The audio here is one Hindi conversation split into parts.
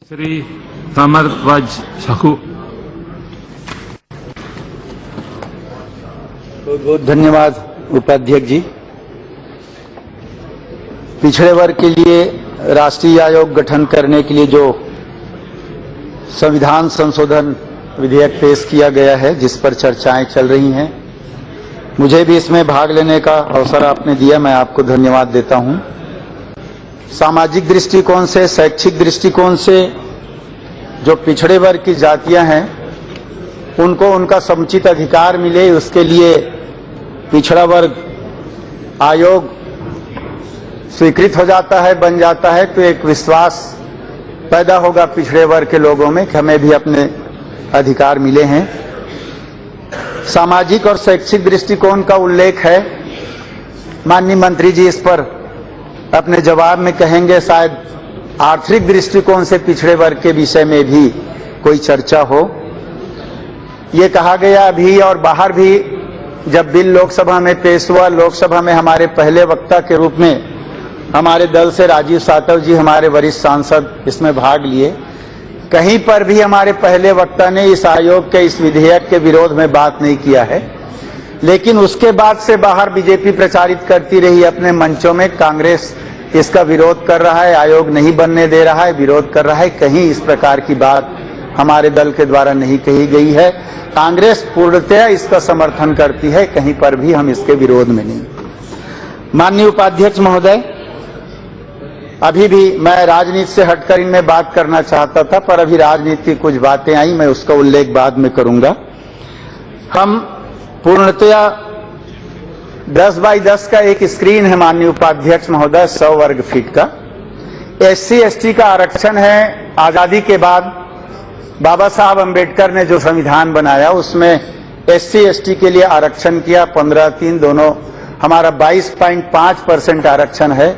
श्री तामरध्वज साहू। बहुत बहुत धन्यवाद उपाध्यक्ष जी। पिछड़े वर्ग के लिए राष्ट्रीय आयोग गठन करने के लिए जो संविधान संशोधन विधेयक पेश किया गया है, जिस पर चर्चाएं चल रही हैं, मुझे भी इसमें भाग लेने का अवसर आपने दिया, मैं आपको धन्यवाद देता हूं। सामाजिक दृष्टिकोण से, शैक्षिक दृष्टिकोण से जो पिछड़े वर्ग की जातियां हैं, उनको उनका समुचित अधिकार मिले, उसके लिए पिछड़ा वर्ग आयोग स्वीकृत हो जाता है, बन जाता है, तो एक विश्वास पैदा होगा पिछड़े वर्ग के लोगों में कि हमें भी अपने अधिकार मिले हैं। सामाजिक और शैक्षिक दृष्टिकोण का उल्लेख है, माननीय मंत्री जी इस पर अपने जवाब में कहेंगे। शायद आर्थिक दृष्टिकोण से पिछड़े वर्ग के विषय में भी कोई चर्चा हो। ये कहा गया अभी और बाहर भी, जब बिल लोकसभा में पेश हुआ, लोकसभा में हमारे पहले वक्ता के रूप में हमारे दल से राजीव सातव जी, हमारे वरिष्ठ सांसद, इसमें भाग लिए। कहीं पर भी हमारे पहले वक्ता ने इस आयोग के इस विधेयक के विरोध में बात नहीं किया है, लेकिन उसके बाद से बाहर बीजेपी प्रचारित करती रही अपने मंचों में, कांग्रेस इसका विरोध कर रहा है, आयोग नहीं बनने दे रहा है, विरोध कर रहा है। कहीं इस प्रकार की बात हमारे दल के द्वारा नहीं कही गई है। कांग्रेस पूर्णतया इसका समर्थन करती है, कहीं पर भी हम इसके विरोध में नहीं। माननीय उपाध्यक्ष महोदय, अभी भी मैं राजनीति से हटकर इनमें बात करना चाहता था, पर अभी राजनीति की कुछ बातें आई, मैं उसका उल्लेख बाद में करूंगा। हम पूर्णतया 10 बाई 10 का एक स्क्रीन है माननीय उपाध्यक्ष महोदय, 100 वर्ग फीट का। SC ST का आरक्षण है। आजादी के बाद बाबा साहब अंबेडकर ने जो संविधान बनाया, उसमें SC ST के लिए आरक्षण किया। 15-3 दोनों, हमारा 22.5% आरक्षण है।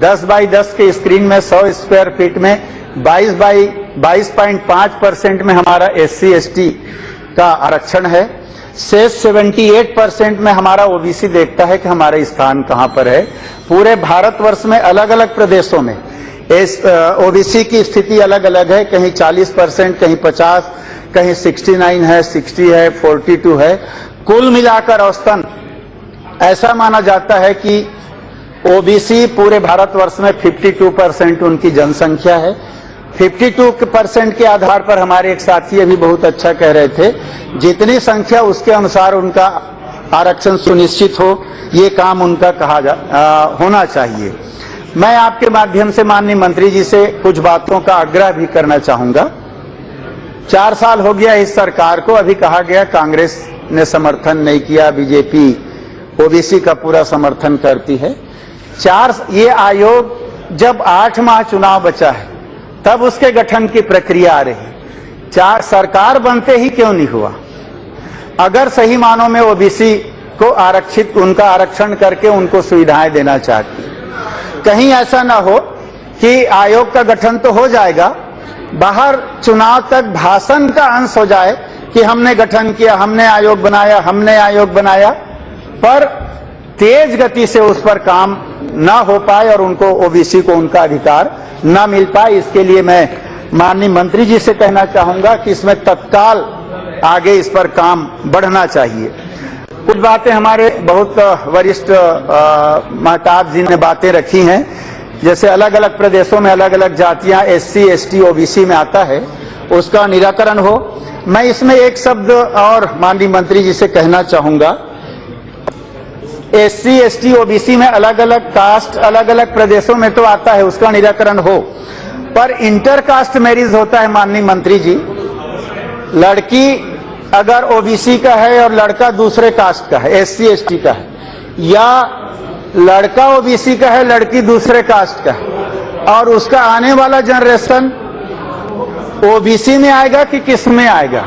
10 बाई 10 के स्क्रीन में 100 स्क्वायर फीट में 22.5% में हमारा SC ST का आरक्षण है। शेष 78% में हमारा OBC देखता है कि हमारा स्थान कहां पर है। पूरे भारतवर्ष में अलग अलग प्रदेशों में OBC की स्थिति अलग अलग है, कहीं 40%, कहीं 50%, कहीं 69 है, 60 है, 42 है। कुल मिलाकर औसतन ऐसा माना जाता है कि OBC पूरे भारतवर्ष में 52% उनकी जनसंख्या है। 52% के आधार पर हमारे एक साथी अभी बहुत अच्छा कह रहे थे, जितनी संख्या उसके अनुसार उनका आरक्षण सुनिश्चित हो, ये काम उनका होना चाहिए। मैं आपके माध्यम से माननीय मंत्री जी से कुछ बातों का आग्रह भी करना चाहूंगा। 4 साल हो गया इस सरकार को, अभी कहा गया कांग्रेस ने समर्थन नहीं किया, बीजेपी OBC का पूरा समर्थन करती है। ये आयोग जब 8 माह चुनाव बचा है, तब उसके गठन की प्रक्रिया आ रही। सरकार बनते ही क्यों नहीं हुआ? अगर सही मानों में OBC को आरक्षित, उनका आरक्षण करके उनको सुविधाएं देना चाहती, कहीं ऐसा ना हो कि आयोग का गठन तो हो जाएगा, बाहर चुनाव तक भाषण का अंश हो जाए कि हमने गठन किया, हमने आयोग बनाया, हमने आयोग बनाया, पर तेज गति से उस पर काम ना हो पाए और उनको OBC को उनका अधिकार ना मिल पाए। इसके लिए मैं माननीय मंत्री जी से कहना चाहूंगा कि इसमें तत्काल आगे इस पर काम बढ़ना चाहिए। कुछ बातें हमारे बहुत वरिष्ठ महताब जी ने बातें रखी हैं, जैसे अलग अलग प्रदेशों में अलग अलग जातियां SC ST OBC में आता है, उसका निराकरण हो। मैं इसमें एक शब्द और माननीय मंत्री जी से कहना चाहूंगा, SC ST OBC में अलग अलग कास्ट अलग अलग प्रदेशों में तो आता है, उसका निराकरण हो, पर इंटर कास्ट मैरिज होता है माननीय मंत्री जी। लड़की अगर OBC का है और लड़का दूसरे कास्ट का है, SC ST का है, या लड़का OBC का है, लड़की दूसरे कास्ट का है, और उसका आने वाला जनरेशन OBC में आएगा कि किस में आएगा,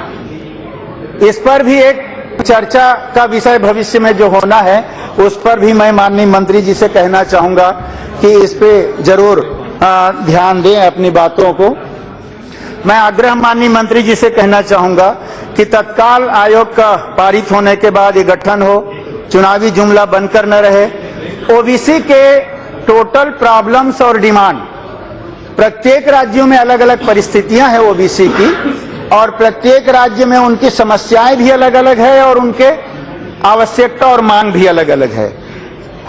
इस पर भी एक चर्चा का विषय भविष्य में जो होना है, उस पर भी मैं माननीय मंत्री जी से कहना चाहूंगा कि इस पे जरूर ध्यान दें अपनी बातों को। मैं आग्रह माननीय मंत्री जी से कहना चाहूंगा कि तत्काल आयोग का पारित होने के बाद ये गठन हो, चुनावी जुमला बनकर न रहे। OBC के टोटल प्रॉब्लम्स और डिमांड प्रत्येक राज्यों में अलग अलग परिस्थितियां हैं ओबीसी की, और प्रत्येक राज्य में उनकी समस्याएं भी अलग अलग है और उनके आवश्यकता और मांग भी अलग अलग है।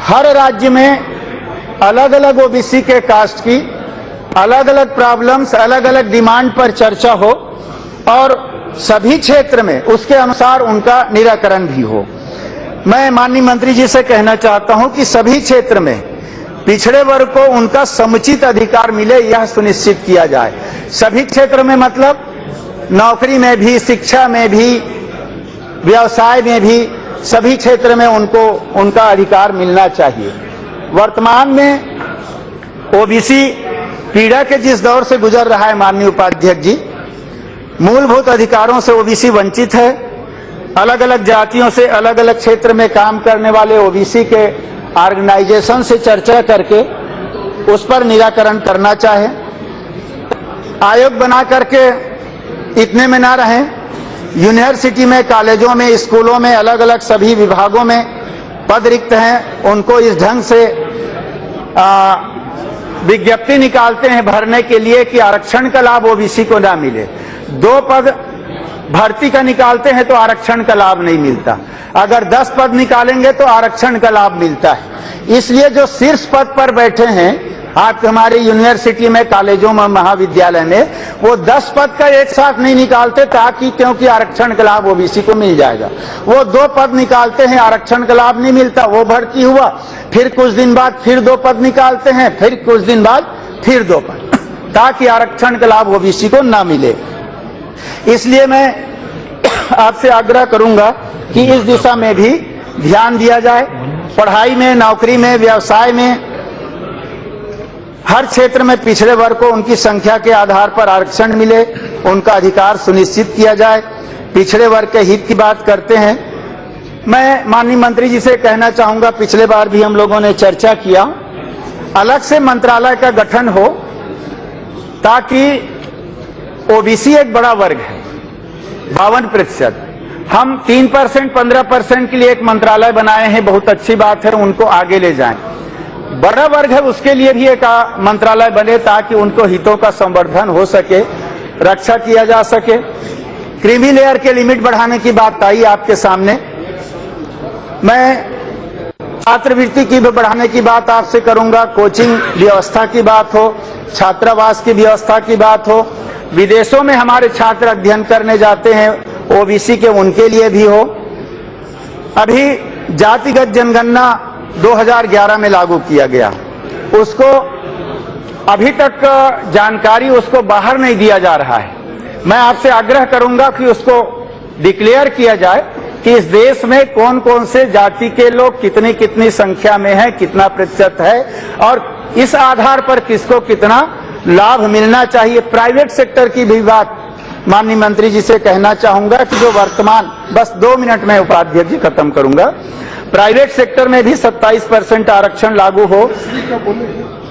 हर राज्य में अलग अलग ओबीसी के कास्ट की अलग अलग प्रॉब्लम्स, अलग अलग डिमांड पर चर्चा हो और सभी क्षेत्र में उसके अनुसार उनका निराकरण भी हो। मैं माननीय मंत्री जी से कहना चाहता हूं कि सभी क्षेत्र में पिछड़े वर्ग को उनका समुचित अधिकार मिले, यह सुनिश्चित किया जाए। सभी क्षेत्र में मतलब नौकरी में भी, शिक्षा में भी, व्यवसाय में भी, सभी क्षेत्र में उनको उनका अधिकार मिलना चाहिए। वर्तमान में ओबीसी पीड़ा के जिस दौर से गुजर रहा है माननीय उपाध्यक्ष जी, मूलभूत अधिकारों से ओबीसी वंचित है। अलग अलग जातियों से अलग अलग क्षेत्र में काम करने वाले ओबीसी के ऑर्गेनाइजेशन से चर्चा करके उस पर निराकरण करना चाहे। आयोग बना करके इतने में ना रहें, यूनिवर्सिटी में, कॉलेजों में, स्कूलों में, अलग अलग सभी विभागों में पद रिक्त हैं, उनको इस ढंग से विज्ञप्ति निकालते हैं भरने के लिए कि आरक्षण का लाभ ओबीसी को ना मिले। 2 पद भर्ती का निकालते हैं तो आरक्षण का लाभ नहीं मिलता, अगर 10 पद निकालेंगे तो आरक्षण का लाभ मिलता है। इसलिए जो शीर्ष पद पर बैठे हैं आप हमारी यूनिवर्सिटी में, कॉलेजों में, महाविद्यालय में, वो 10 पद का एक साथ नहीं निकालते ताकि, क्योंकि आरक्षण का लाभ ओबीसी को मिल जाएगा। वो 2 पद निकालते हैं, आरक्षण का लाभ नहीं मिलता, वो भर्ती हुआ, फिर कुछ दिन बाद फिर 2 पद निकालते हैं, फिर कुछ दिन बाद फिर 2 पद, ताकि आरक्षण का लाभ ओबीसी को ना मिले। इसलिए मैं आपसे आग्रह करूंगा कि इस दिशा में भी ध्यान दिया जाए। पढ़ाई में, नौकरी में, व्यवसाय में, हर क्षेत्र में पिछड़े वर्ग को उनकी संख्या के आधार पर आरक्षण मिले, उनका अधिकार सुनिश्चित किया जाए। पिछड़े वर्ग के हित की बात करते हैं। मैं माननीय मंत्री जी से कहना चाहूंगा, पिछले बार भी हम लोगों ने चर्चा किया, अलग से मंत्रालय का गठन हो ताकि ओबीसी एक बड़ा वर्ग है, 52%, हम 3%, 15% के लिए एक मंत्रालय बनाए हैं, बहुत अच्छी बात है, उनको आगे ले जाएं। बड़ा वर्ग है उसके लिए भी एक मंत्रालय बने ताकि उनको हितों का संवर्धन हो सके, रक्षा किया जा सके। क्रीमी लेयर के लिमिट बढ़ाने की बात आई आपके सामने। मैं छात्रवृत्ति की भी बढ़ाने की बात आपसे करूंगा, कोचिंग व्यवस्था की बात हो, छात्रावास की व्यवस्था की बात हो, विदेशों में हमारे छात्र अध्ययन करने जाते हैं ओबीसी के, उनके लिए भी हो। अभी जातिगत जनगणना 2011 में लागू किया गया, उसको अभी तक जानकारी उसको बाहर नहीं दिया जा रहा है। मैं आपसे आग्रह करूंगा कि उसको डिक्लेयर किया जाए कि इस देश में कौन कौन से जाति के लोग कितनी कितनी संख्या में है, कितना प्रतिशत है, और इस आधार पर किसको कितना लाभ मिलना चाहिए। प्राइवेट सेक्टर की भी बात माननीय मंत्री जी से कहना चाहूंगा कि जो वर्तमान, बस 2 मिनट में उपाध्यक्ष जी खत्म करूंगा, प्राइवेट सेक्टर में भी 27% आरक्षण लागू हो।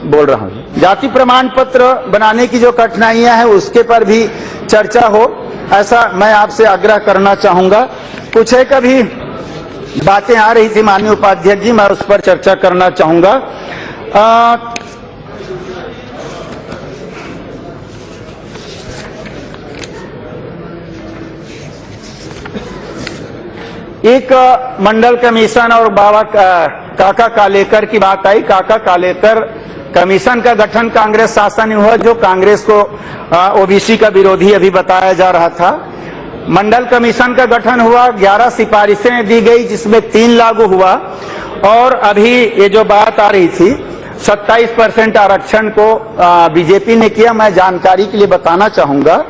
बोल रहा हूं, जाति प्रमाण पत्र बनाने की जो कठिनाइयां हैं उसके पर भी चर्चा हो, ऐसा मैं आपसे आग्रह करना चाहूंगा। कुछ एक अभी बातें आ रही थी माननीय उपाध्यक्ष जी, मैं उस पर चर्चा करना चाहूंगा। एक मंडल कमीशन और बाबा काका कालेकर की बात आई। काका कालेकर कमीशन का गठन कांग्रेस शासन में हुआ, जो कांग्रेस को ओबीसी का विरोधी अभी बताया जा रहा था। मंडल कमीशन का गठन हुआ, 11 सिफारिशें दी गई जिसमें 3 लागू हुआ, और अभी ये जो बात आ रही थी 27% आरक्षण को बीजेपी ने किया। मैं जानकारी के लिए बताना चाहूंगा,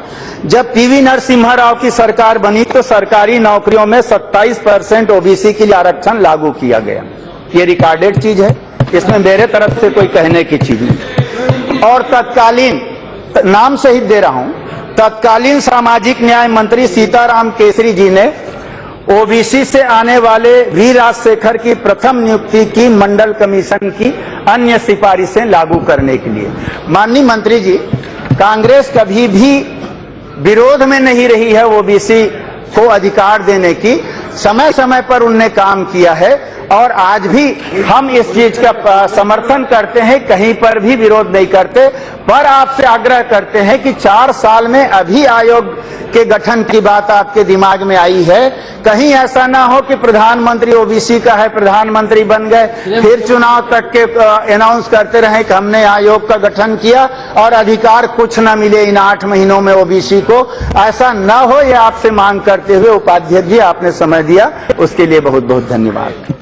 जब पीवी नरसिम्हा राव की सरकार बनी तो सरकारी नौकरियों में 27% ओबीसी के लिए आरक्षण लागू किया गया। ये रिकॉर्डेड चीज है, इसमें मेरे तरफ से कोई कहने की चीज नहीं। और तत्कालीन, नाम सहित दे रहा हूं, तत्कालीन सामाजिक न्याय मंत्री सीताराम केसरी जी ने ओबीसी से आने वाले वी राजशेखर की प्रथम नियुक्ति की मंडल कमीशन की अन्य सिफारिशें लागू करने के लिए। माननीय मंत्री जी, कांग्रेस कभी भी विरोध में नहीं रही है ओबीसी को अधिकार देने की, समय समय पर उनने काम किया है और आज भी हम इस चीज का समर्थन करते हैं, कहीं पर भी विरोध नहीं करते, पर आपसे आग्रह करते हैं कि 4 साल में अभी आयोग के गठन की बात आपके दिमाग में आई है, कहीं ऐसा ना हो कि प्रधानमंत्री ओबीसी का है, प्रधानमंत्री बन गए, फिर चुनाव तक के अनाउंस करते रहे कि हमने आयोग का गठन किया और अधिकार कुछ न मिले इन 8 महीनों में ओबीसी को। ऐसा न हो, ये आपसे मांग करते हुए उपाध्यक्ष जी आपने समय दिया, उसके लिए बहुत बहुत धन्यवाद।